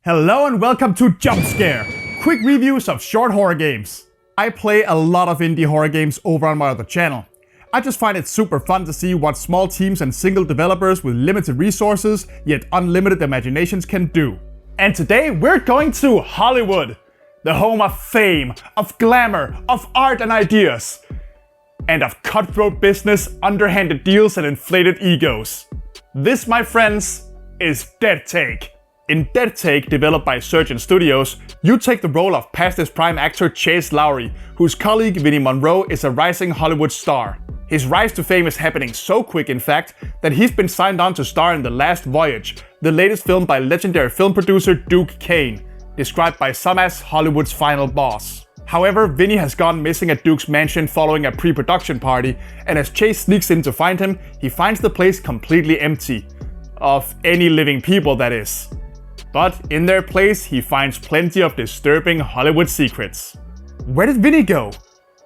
Hello and welcome to JUMPSCARE, quick reviews of short horror games. I play a lot of indie horror games over on my other channel. I just find it super fun to see what small teams and single developers with limited resources yet unlimited imaginations can do. And today we're going to Hollywood, the home of fame, of glamour, of art and ideas, and of cutthroat business, underhanded deals and inflated egos. This, my friends, is Dead Take. In Dead Take, developed by Surgeon Studios, you take the role of past his prime actor Chase Lowry, whose colleague Vinny is a rising Hollywood star. His rise to fame is happening so quick, in fact, that he's been signed on to star in The Last Voyage, the latest film by legendary film producer Duke Caine, described by some as Hollywood's final boss. However, Vinny has gone missing at Duke's mansion following a pre-production party, and as Chase sneaks in to find him, he finds the place completely empty. Of any living people, that is. But in their place, he finds plenty of disturbing Hollywood secrets. Where did Vinny go?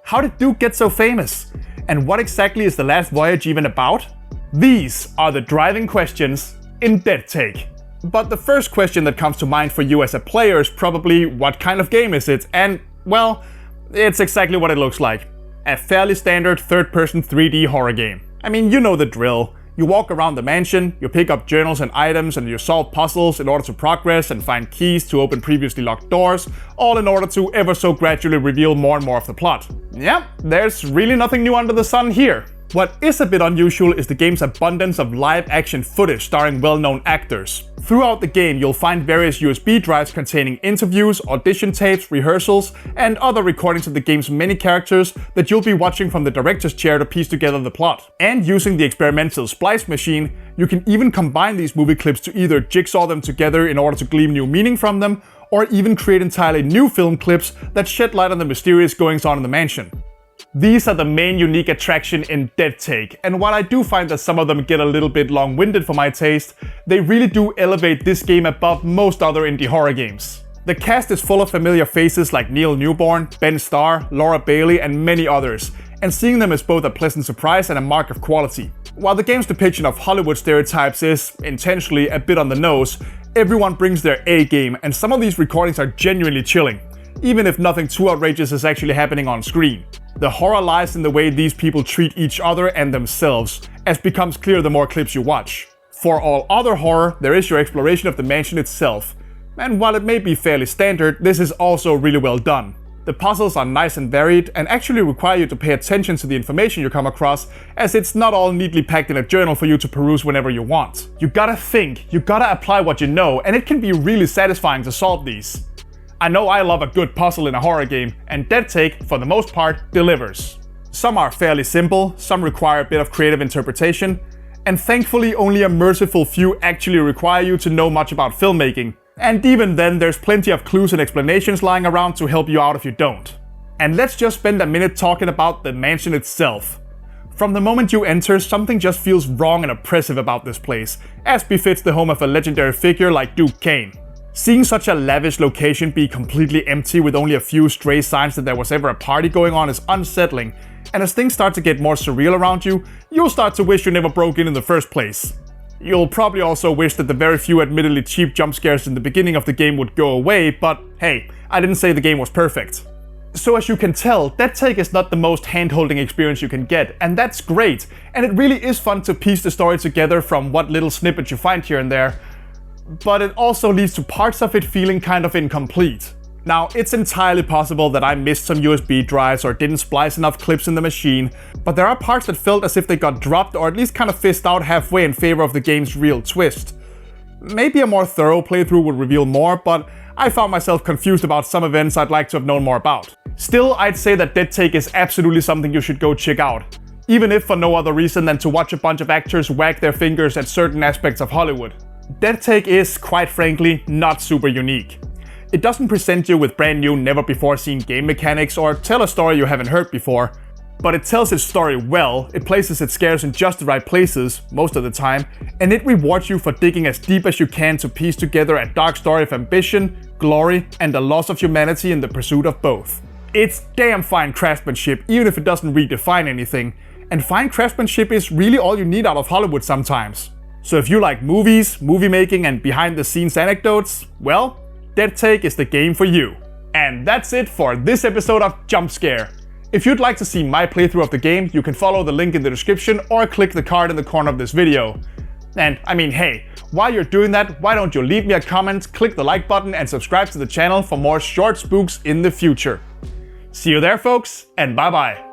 How did Duke get so famous? And what exactly is The Last Voyage even about? These are the driving questions in Dead Take. But the first question that comes to mind for you as a player is probably, what kind of game is it? And, well, it's exactly what it looks like. A fairly standard third-person 3D horror game. I mean, you know the drill. You walk around the mansion, you pick up journals and items, and you solve puzzles in order to progress and find keys to open previously locked doors, all in order to ever so gradually reveal more and more of the plot. Yep, there's really nothing new under the sun here. What is a bit unusual is the game's abundance of live action footage starring well-known actors. Throughout the game, you'll find various USB drives containing interviews, audition tapes, rehearsals, and other recordings of the game's many characters that you'll be watching from the director's chair to piece together the plot. And using the experimental splice machine, you can even combine these movie clips to either jigsaw them together in order to glean new meaning from them, or even create entirely new film clips that shed light on the mysterious goings-on in the mansion. These are the main unique attraction in Dead Take, and while I do find that some of them get a little bit long-winded for my taste, they really do elevate this game above most other indie horror games. The cast is full of familiar faces like Neil Newborn, Ben Starr, Laura Bailey and many others, and seeing them is both a pleasant surprise and a mark of quality. While the game's depiction of Hollywood stereotypes is, intentionally, a bit on the nose, everyone brings their A game, and some of these recordings are genuinely chilling, even if nothing too outrageous is actually happening on screen. The horror lies in the way these people treat each other and themselves, as becomes clear the more clips you watch. For all other horror, there is your exploration of the mansion itself. And while it may be fairly standard, this is also really well done. The puzzles are nice and varied, and actually require you to pay attention to the information you come across, as it's not all neatly packed in a journal for you to peruse whenever you want. You gotta think, you gotta apply what you know, and it can be really satisfying to solve these. I know I love a good puzzle in a horror game, and Dead Take, for the most part, delivers. Some are fairly simple, some require a bit of creative interpretation, and thankfully only a merciful few actually require you to know much about filmmaking. And even then, there's plenty of clues and explanations lying around to help you out if you don't. And let's just spend a minute talking about the mansion itself. From the moment you enter, something just feels wrong and oppressive about this place, as befits the home of a legendary figure like Duke Caine. Seeing such a lavish location be completely empty with only a few stray signs that there was ever a party going on is unsettling, and as things start to get more surreal around you, you'll start to wish you never broke in the first place. You'll probably also wish that the very few admittedly cheap jump scares in the beginning of the game would go away, but hey, I didn't say the game was perfect. So as you can tell, Dead Take is not the most hand-holding experience you can get, and that's great, and it really is fun to piece the story together from what little snippets you find here and there. But it also leads to parts of it feeling kind of incomplete. Now, it's entirely possible that I missed some USB drives or didn't splice enough clips in the machine, but there are parts that felt as if they got dropped or at least kind of fizzed out halfway in favor of the game's real twist. Maybe a more thorough playthrough would reveal more, but I found myself confused about some events I'd like to have known more about. Still, I'd say that Dead Take is absolutely something you should go check out, even if for no other reason than to watch a bunch of actors wag their fingers at certain aspects of Hollywood. Dead Take is, quite frankly, not super unique. It doesn't present you with brand new, never-before-seen game mechanics or tell a story you haven't heard before, but it tells its story well, it places its scares in just the right places, most of the time, and it rewards you for digging as deep as you can to piece together a dark story of ambition, glory, and the loss of humanity in the pursuit of both. It's damn fine craftsmanship, even if it doesn't redefine anything, and fine craftsmanship is really all you need out of Hollywood sometimes. So if you like movies, movie making and behind the scenes anecdotes, well, Dead Take is the game for you. And that's it for this episode of Jump Scare. If you'd like to see my playthrough of the game, you can follow the link in the description or click the card in the corner of this video. And I mean, hey, while you're doing that, why don't you leave me a comment, click the like button and subscribe to the channel for more short spooks in the future. See you there, folks, and bye bye.